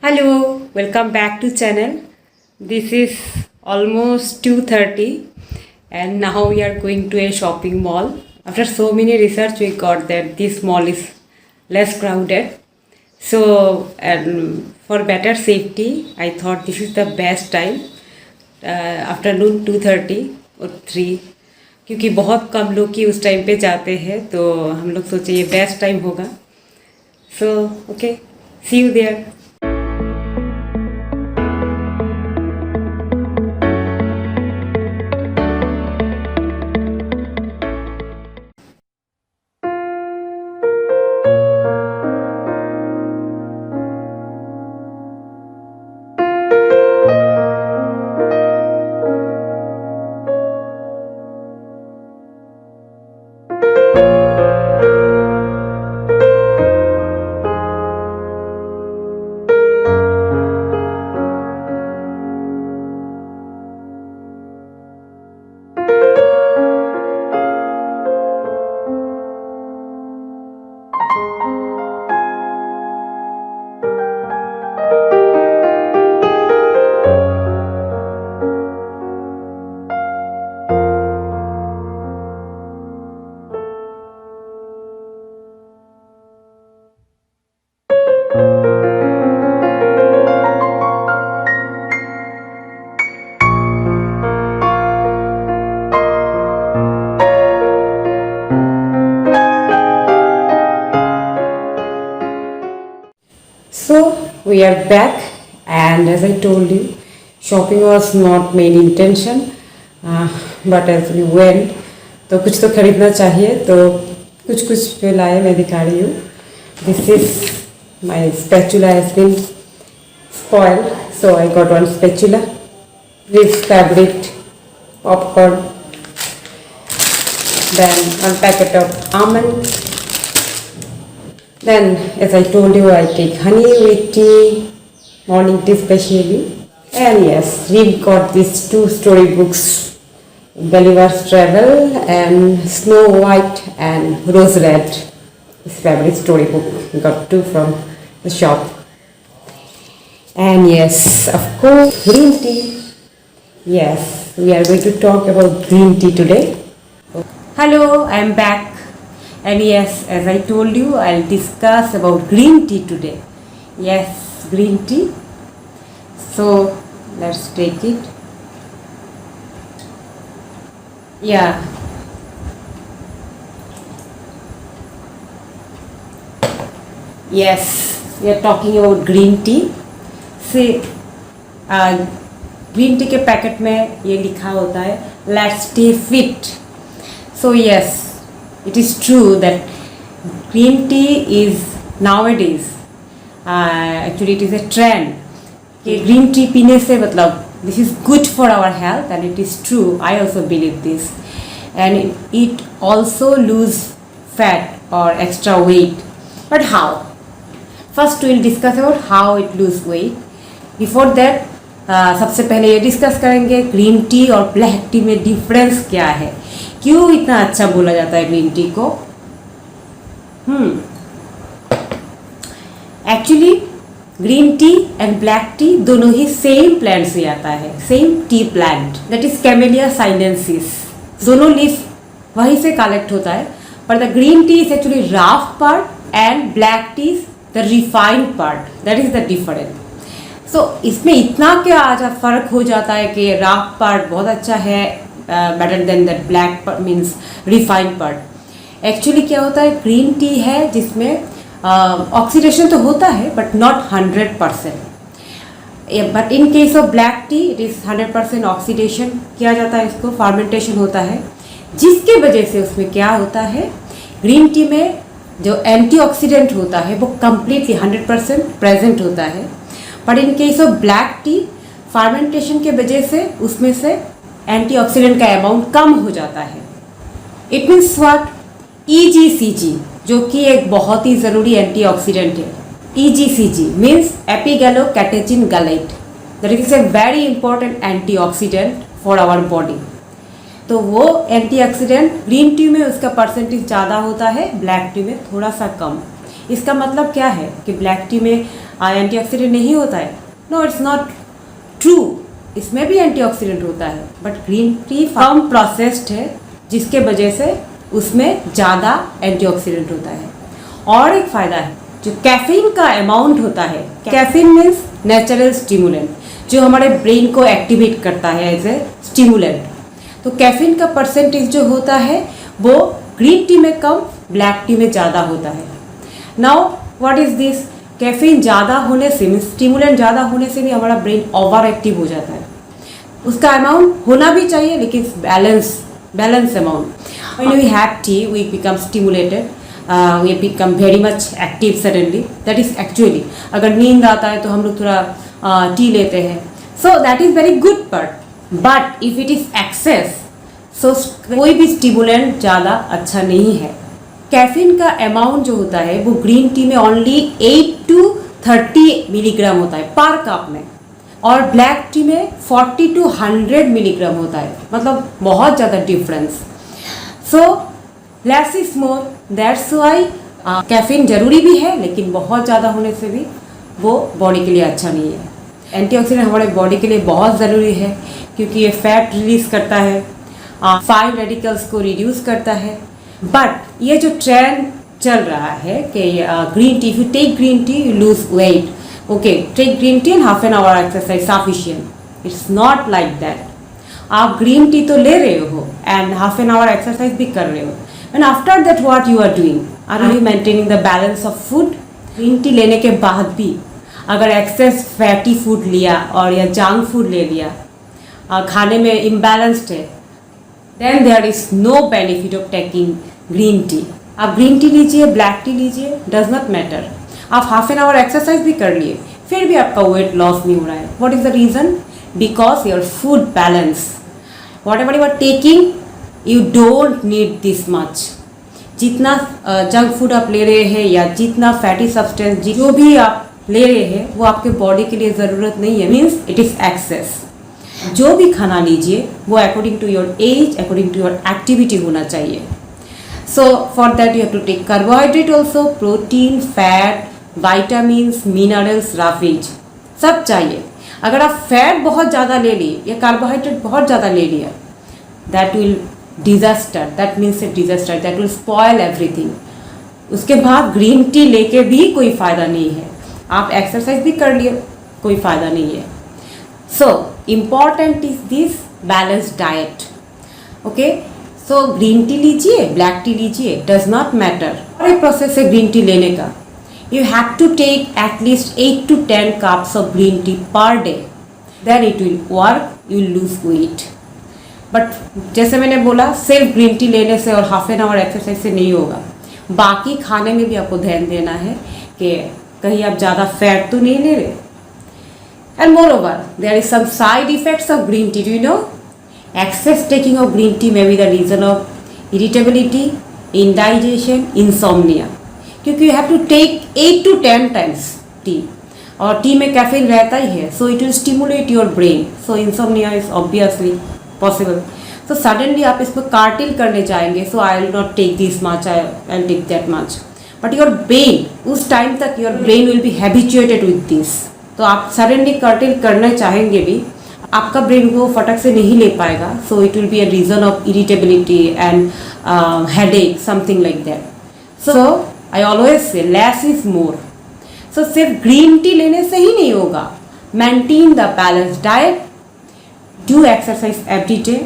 Hello, welcome back to channel. This is almost 2:30 and now we are going to a shopping mall. After so many research we got that this mall is less crowded. So and for better safety I thought this is the best time afternoon 2:30 or 3 क्योंकि बहुत कम लोग ही उस time पे जाते हैं तो हम लोग सोचे ये बेस्ट टाइम होगा. So okay, see you there. So we are back and as I told you shopping was not main intention but as we went तो कुछ तो खरीदना चाहिए तो कुछ जो लाए मैं दिखा रही हूँ. This is my spatula has been spoiled so I got one spatula. This fabric popcorn, then one packet of almond. Then, as I told you, I take honey with tea, morning tea especially. And yes, we got these two storybooks, Gulliver's Travel and Snow White and Rose Red. This favorite storybook, we got two from the shop. And yes, of course, green tea. Yes, we are going to talk about green tea today. Hello, I am back. And yes, as I told you, I'll discuss about green tea today. Yes, green tea. So, let's take it. Yeah. Yes, we are talking about green tea. See, green tea के packet में ये लिखा होता है Let's stay fit. So yes, it is true that green tea is nowadays actually it is a trend कि green tea पीने से मतलब this is good for our health and it is true. I also believe this and it also lose fat or extra weight. But how? First we will discuss about how it lose weight. Before that सबसे पहले ये discuss करेंगे green tea और black tea में difference क्या है, क्यों इतना अच्छा बोला जाता है ग्रीन टी को. Actually green tea and black tea दोनों ही सेम प्लांट से आता है, same tea plant that is camellia sinensis. दोनों लीफ वहीं से कलेक्ट होता है पर the green tea is actually rough part and black tea is the refined part. That is the difference. So इसमें इतना क्या आज फ़र्क हो जाता है कि राफ पार्ट बहुत अच्छा है better than that black means refined part. Actually क्या होता है, ग्रीन टी है जिसमें ऑक्सीडेशन तो होता है but not 100%. But in case of black T it is 100% oxidation किया जाता है, इसको फार्मेंटेशन होता है जिसके वजह से उसमें क्या होता है, ग्रीन टी में जो एंटीऑक्सीडेंट होता है वो कम्प्लीटली 100% प्रेजेंट होता है. But in case of black tea fermentation के वजह से उसमें से एंटीऑक्सीडेंट का अमाउंट कम हो जाता है. इट मीन्स व्हाट, EGCG जो कि एक बहुत ही ज़रूरी एंटीऑक्सीडेंट है. EGCG means epigallocatechin gallate. That is a very important antioxidant for our body. तो वो एंटीऑक्सीडेंट ग्रीन टी में उसका परसेंटेज ज़्यादा होता है, ब्लैक टी में थोड़ा सा कम. इसका मतलब क्या है कि ब्लैक टी में एंटीऑक्सीडेंट नहीं होता है? नो, इट्स नॉट ट्रू, इसमें भी एंटीऑक्सीडेंट होता है, but green tea come processed है जिसके वजह से उसमें ज़्यादा एंटीऑक्सीडेंट होता है। और एक फ़ायदा है, जो कैफीन का अमाउंट होता है, कैफीन मीन्स नेचुरल स्टिमुलेंट, जो हमारे ब्रेन को एक्टिवेट करता है एज ए स्टिमुलेंट। तो कैफीन का परसेंटेज जो होता है वो ग्रीन टी में कम, ब्लैक टी में ज़्यादा होता है। Now what is this? Caffeine ज़्यादा होने से, स्टिमुलेंट ज़्यादा होने से भी हमारा ब्रेन ओवर एक्टिव हो जाता है। उसका अमाउंट होना भी चाहिए लेकिन balance amount. When we have tea we become stimulated, we become very much active suddenly. That is actually, अगर नींद आता है तो हम लोग थोड़ा टी लेते हैं, so that is very good part. But if it is excess, so कोई भी स्टिमुलेंट ज़्यादा अच्छा नहीं है। कैफीन का अमाउंट जो होता है वो ग्रीन टी में ओनली 8 to 30 मिलीग्राम होता है पर कप में, और ब्लैक टी में 40 to 100 मिलीग्राम होता है, मतलब बहुत ज़्यादा difference. So less is more, that's why caffeine ज़रूरी भी है लेकिन बहुत ज़्यादा होने से भी वो बॉडी के लिए अच्छा नहीं है। एंटीऑक्सीडेंट हमारे बॉडी के लिए बहुत ज़रूरी है क्योंकि ये फैट रिलीज करता है, फ्री रेडिकल्स को रिड्यूस करता है। बट ये जो ट्रेंड चल रहा है कि green tea, if you take green tea you lose weight, okay, take green tea and half an hour exercise sufficient. It's not like that. आप ग्रीन टी तो ले रहे हो and half an hour exercise भी कर रहे हो, and after that what you are doing? Are you maintaining the balance of food? Green tea लेने के बाद भी अगर एक्सेस फैटी फूड लिया और या जंक फूड ले लिया, खाने में इम्बैलेंस्ड है, then there is no benefit of taking green tea. आप ग्रीन टी लीजिए, ब्लैक टी लीजिए, डज नॉट मैटर। आप हाफ एन आवर एक्सरसाइज भी कर लिए फिर भी आपका वेट लॉस नहीं हो रहा है। What is the reason? Because your food balance, whatever you are taking, you don't need this much. जितना जंक फूड आप ले रहे हैं या जितना फैटी सब्सटेंस जो भी आप ले रहे हैं वो आपके बॉडी के लिए ज़रूरत नहीं है, मीन्स इट इज़ एक्सेस। जो भी खाना लीजिए वो according to your age, according to your activity होना चाहिए। So for that you have to take carbohydrate also, protein, fat, vitamins, minerals, roughage, सब चाहिए। अगर आप फैट बहुत ज़्यादा ले लिए या कार्बोहाइड्रेट बहुत ज़्यादा ले लिया, that will disaster, that means A disaster, that will spoil everything. उसके बाद ग्रीन टी लेके भी कोई फ़ायदा नहीं है, आप एक्सरसाइज भी कर लिए कोई फ़ायदा नहीं है। So important is this balance diet, okay. So green tea लीजिए, ब्लैक टी लीजिए, डज नॉट मैटर। और एक प्रोसेस है ग्रीन टी लेने का, you have to take at least 8 to 10 cups of green tea per day, then it will work, you will lose weight. But जैसे मैंने बोला, सिर्फ ग्रीन टी लेने से और हाफ एन आवर एक्सरसाइज से नहीं होगा, बाकी खाने में भी आपको ध्यान देना है कि कहीं आप ज़्यादा फैट तो नहीं ले रहे। And moreover there is some side effects of green tea, do you know? Excess taking of green tea may be the reason of irritability, indigestion, insomnia, क्योंकि you have to take 8 to 10 times tea, और T में caffeine रहता ही है, so it will stimulate your brain, so insomnia is obviously possible. So suddenly आप इसको कार्टिल करने जाएंगे, so I will not take this much, I will take that much, but your brain उस time तक your brain will be habituated with this, तो आप suddenly कार्टिल करना चाहेंगे भी आपका ब्रेन को फटक से नहीं ले पाएगा, so it will be a reason of irritability and headache, something like that. So I always say less is more. So सिर्फ ग्रीन टी लेने से ही नहीं होगा, maintain the balance diet, do exercise every day,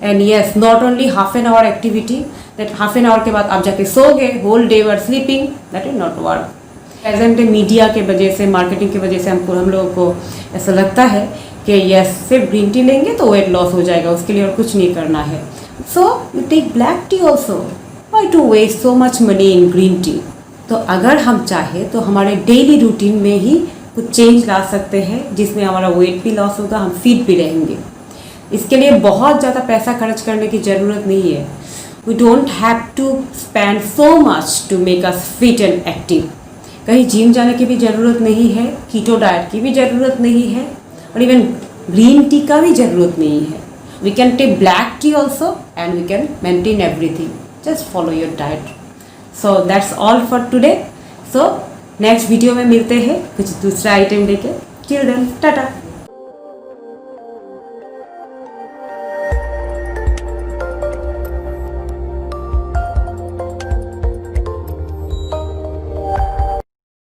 and yes, not only half an hour activity, that half an hour के बाद आप जाके सो गए, whole day were sleeping, that will not work. Present media के वजह से, मार्केटिंग की वजह से हम लोगों को ऐसा लगता है कि यस, सिर्फ ग्रीन टी लेंगे तो वेट लॉस हो जाएगा, उसके लिए और कुछ नहीं करना है। So you take black tea also, why to waste so much money in green tea? तो अगर हम चाहें तो हमारे डेली रूटीन में ही कुछ चेंज ला सकते हैं जिसमें हमारा वेट भी लॉस होगा, हम फिट भी रहेंगे। इसके लिए बहुत ज़्यादा पैसा खर्च करने की ज़रूरत नहीं है। We don't have to spend so much to make us fit and active. कहीं जिम जाने की भी ज़रूरत नहीं है, कीटो डाइट की भी ज़रूरत नहीं है, और इवन ग्रीन टी का भी ज़रूरत नहीं है। We can take black tea also and we can maintain everything, just follow your diet. So that's all for today. So next video में मिलते हैं कुछ दूसरा आइटम लेके। Till then Tata.